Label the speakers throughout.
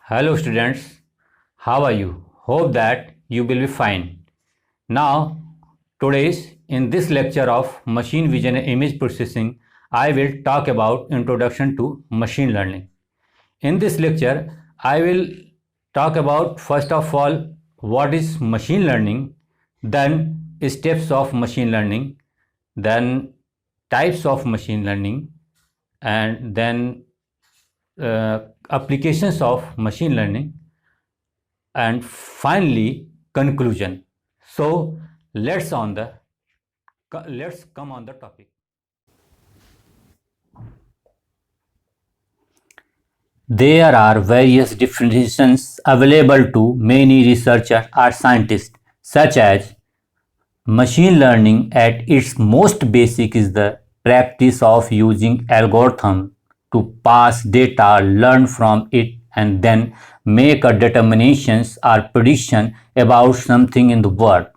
Speaker 1: Hello students, how are you? Hope that you will be fine. Now, today's in this lecture of machine vision and image processing, I will talk about introduction to machine learning. In this lecture, I will talk about first of all what is machine learning, then steps of machine learning, then types of machine learning, and then applications of machine learning, and finally conclusion. So let's come on the topic. There are various definitions available to many researchers or scientists, such as machine learning at its most basic is the practice of using algorithm to pass data, learn from it, and then make a determinations or prediction about something in the world.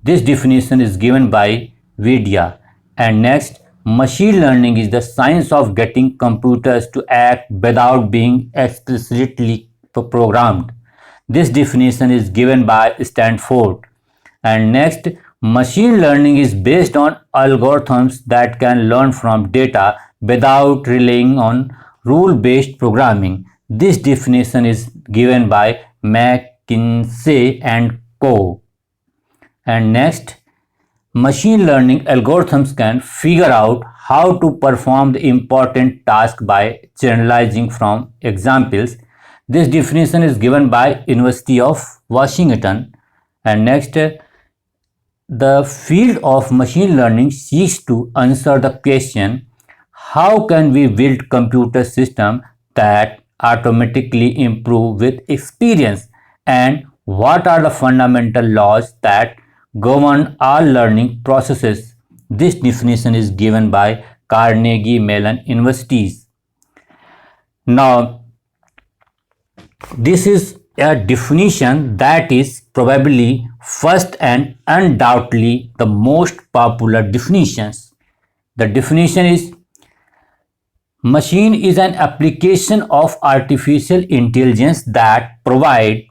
Speaker 1: This definition is given by Vidya. And next, machine learning is the science of getting computers to act without being explicitly programmed. This definition is given by Stanford. And next, machine learning is based on algorithms that can learn from data without relying on rule-based programming. This definition is given by McKinsey and Co. And next, machine learning algorithms can figure out how to perform the important task by generalizing from examples. This definition is given by University of Washington. And next, the field of machine learning seeks to answer the question, how can we build computer systems that automatically improve with experience, and what are the fundamental laws that govern all learning processes? This definition is given by Carnegie Mellon Universities. Now, this is a definition that is probably first and undoubtedly the most popular definitions. The definition is: machine is an application of artificial intelligence that provide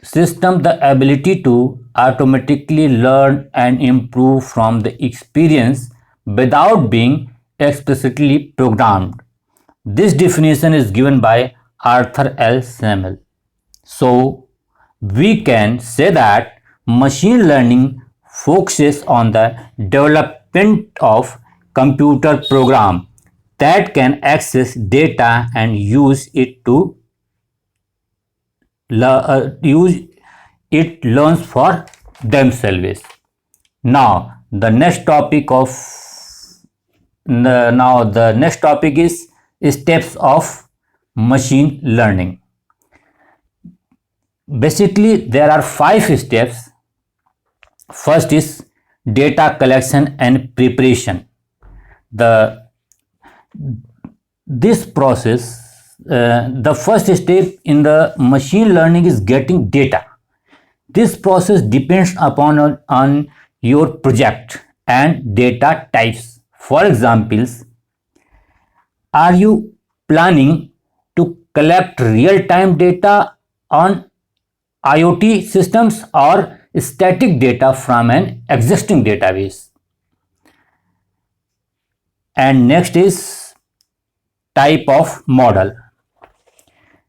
Speaker 1: system the ability to automatically learn and improve from the experience without being explicitly programmed. This definition is given by Arthur L. Samuel. So, we can say that machine learning focuses on the development of computer program that can access data and use it learns for themselves. Now, the next topic is steps of machine learning. Basically, there are 5 steps. First is data collection and preparation. This process, the first step in the machine learning is getting data. This process depends upon on your project and data types. For examples, are you planning to collect real-time data on IoT systems or static data from an existing database? And next is type of model.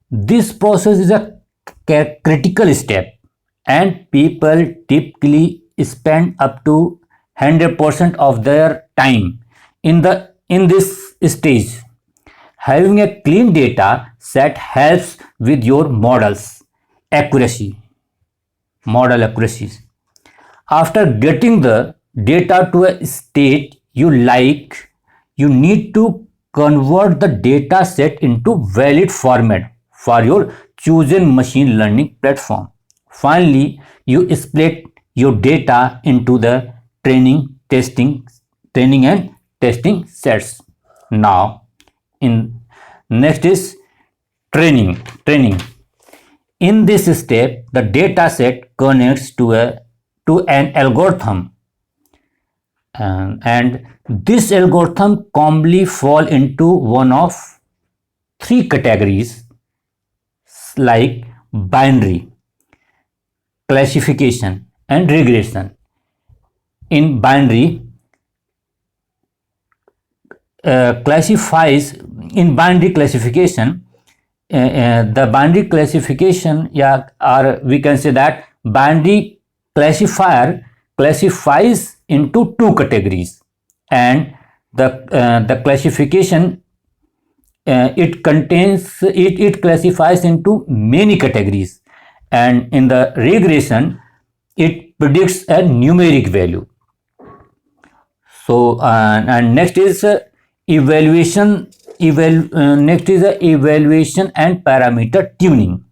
Speaker 1: This process is a critical step, and people typically spend up to 100% of their time in this stage. Having a clean data set helps with your model accuracies. After getting the data to a state you like, you need to convert the data set into valid format for your chosen machine learning platform. Finally, you split your data into the training and testing sets. Now, next is training. In this step, the data set connects to an algorithm, and this algorithm commonly fall into one of 3 categories: like binary, classification, and regression. In binary, classifies in binary classification, the binary classification, yeah, or we can say that binary classifier classifies into two categories, and the classification, it classifies into many categories, and in the regression it predicts a numeric value. So and next is next is evaluation and parameter tuning.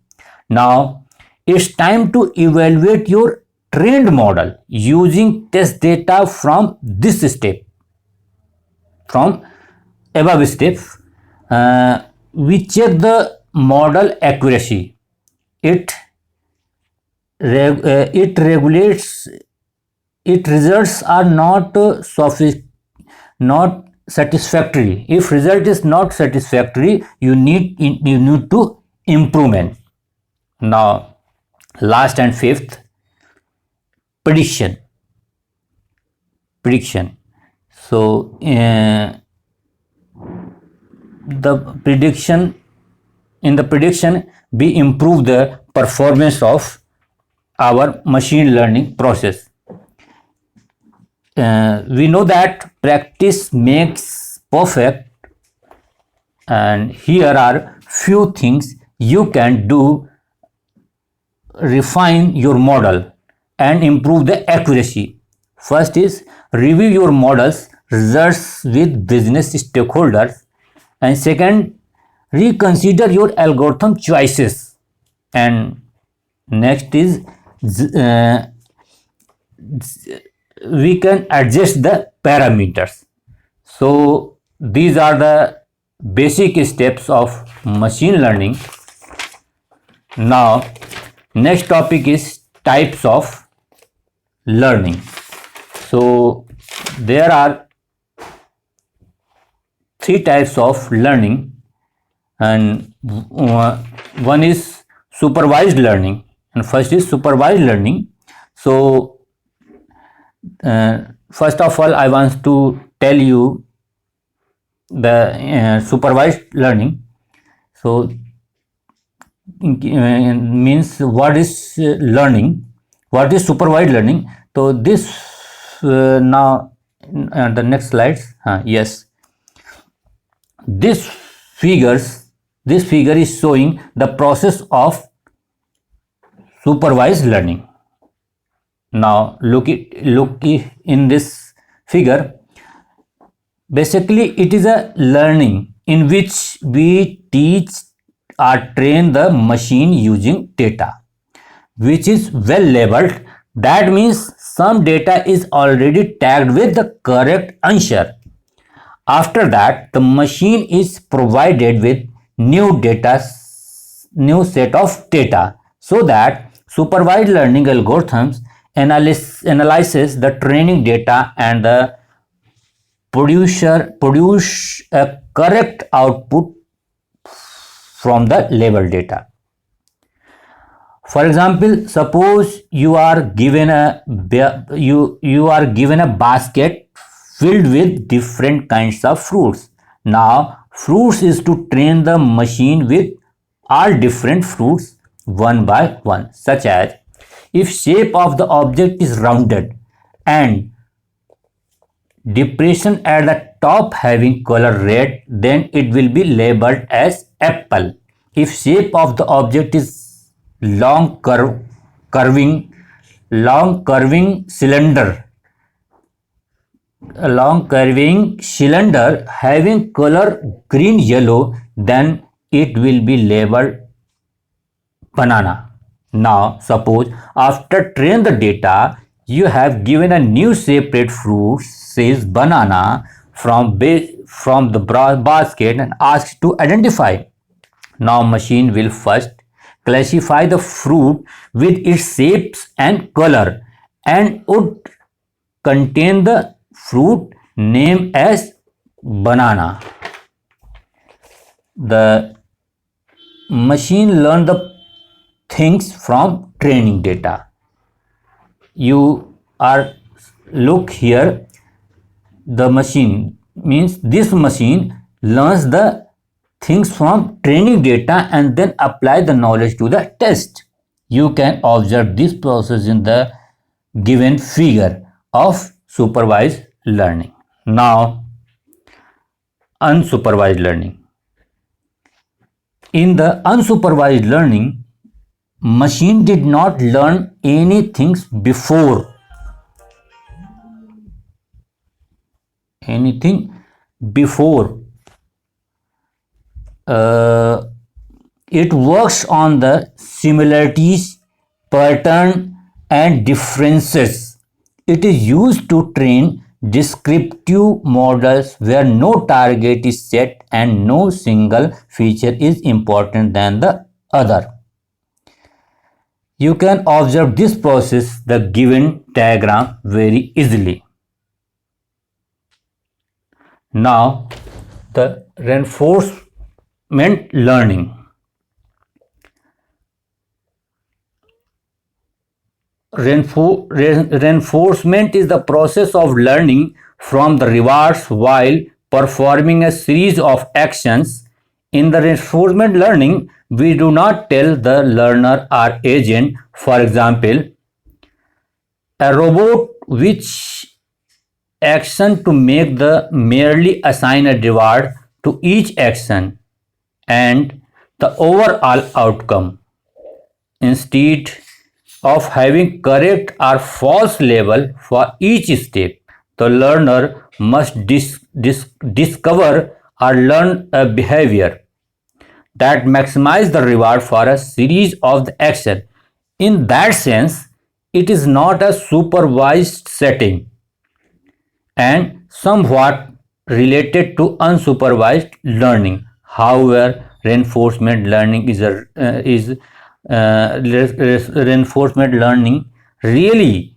Speaker 1: Now it's time to evaluate your trained model using test data from this step, from above steps. We check the model accuracy. It it regulates. It results are not not satisfactory. If result is not satisfactory, you need to improvement. Now, last and fifth, prediction. Prediction. So the prediction in the prediction we improve the performance of our machine learning process. We know that practice makes perfect, and here are few things you can do: refine your model and improve the accuracy. First is review your model's results with business stakeholders, and second, reconsider your algorithm choices, and next is we can adjust the parameters. So these are the basic steps of machine learning. Now next topic is types of learning. So there are three types of learning, and one is supervised learning, and first is supervised learning. So first of all, I want to tell you the supervised learning. So means what is learning, what is supervised learning. So this now the next slides, yes, this figure is showing the process of supervised learning. Now look in this figure. Basically it is a learning in which we teach or train the machine using data which is well labeled. That means some data is already tagged with the correct answer. After that, the machine is provided with new set of data, so that supervised learning algorithms analyzes the training data and produce a correct output from the labeled data. For example, suppose you are given a basket filled with different kinds of fruits. Now, fruits is to train the machine with all different fruits one by one, such as if shape of the object is rounded and depression at the top having color red, then it will be labeled as apple. If shape of the object is long curving cylinder, a long curving cylinder having color green yellow, then it will be labeled banana. Now suppose after train the data, you have given a new separate fruit says banana from the basket and asked to identify. Now machine will first classify the fruit with its shapes and color and would contain the fruit name as banana. The machine learn the things from training data. You are look here, the machine means this machine learns the things from training data and then apply the knowledge to the test. You can observe this process in the given figure of supervised learning. Now, unsupervised learning. In the unsupervised learning, machine did not learn anything before. It works on the similarities, pattern, and differences. It is used to train descriptive models where no target is set and no single feature is important than the other. You can observe this process, the given diagram, very easily. Now, the reinforcement learning. Reinforcement is the process of learning from the rewards while performing a series of actions. In the reinforcement learning, we do not tell the learner or agent, for example, a robot which action to make the merely assign a reward to each action and the overall outcome. Instead of having correct or false label for each step, the learner must discover or learn a behavior that maximize the reward for a series of the action. In that sense, it is not a supervised setting and somewhat related to unsupervised learning. However, reinforcement learning is reinforcement learning really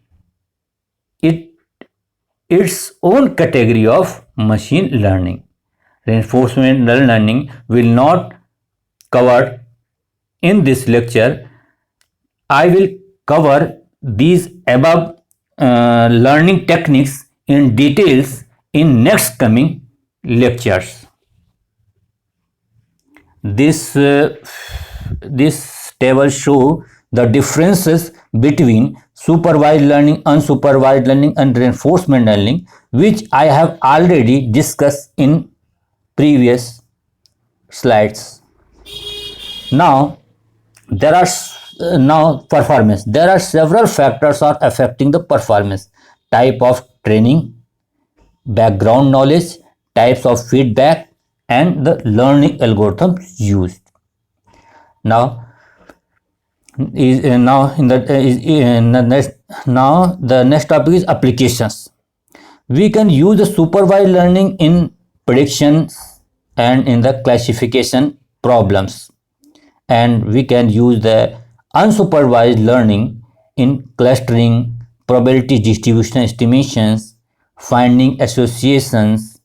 Speaker 1: its own category of machine learning. Reinforcement learning will not cover in this lecture. I will cover these above learning techniques in details in next coming lectures. This table show the differences between supervised learning, unsupervised learning, and reinforcement learning, which I have already discussed in previous slides. Now, performance. There are several factors are affecting the performance: type of training, background knowledge, types of feedback, and the learning algorithms used. Now, the next topic is applications. We can use the supervised learning in predictions and in the classification problems, and we can use the unsupervised learning in clustering, probability distribution estimations, finding associations,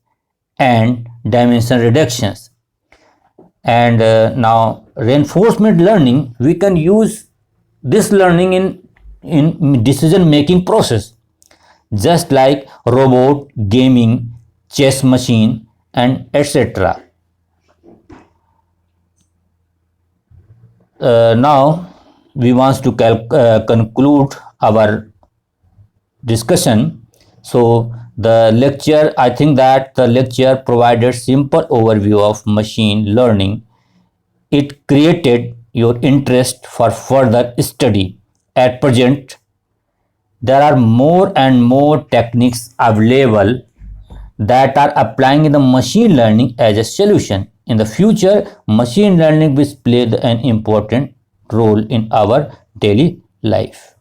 Speaker 1: and dimension reductions. And now reinforcement learning, we can use this learning in decision making process, just like robot, gaming, chess machine, and etc. Now we want to conclude our discussion. So I think that the lecture provided simple overview of machine learning. It created your interest for further study. At present, there are more and more techniques available that are applying in the machine learning as a solution. In the future, machine learning will play an important role in our daily life.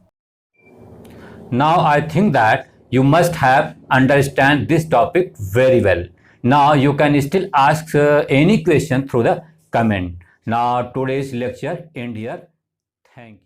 Speaker 1: Now I think that you must have understand this topic very well. Now you can still ask any question through the comment. Now today's lecture end here. Thank you.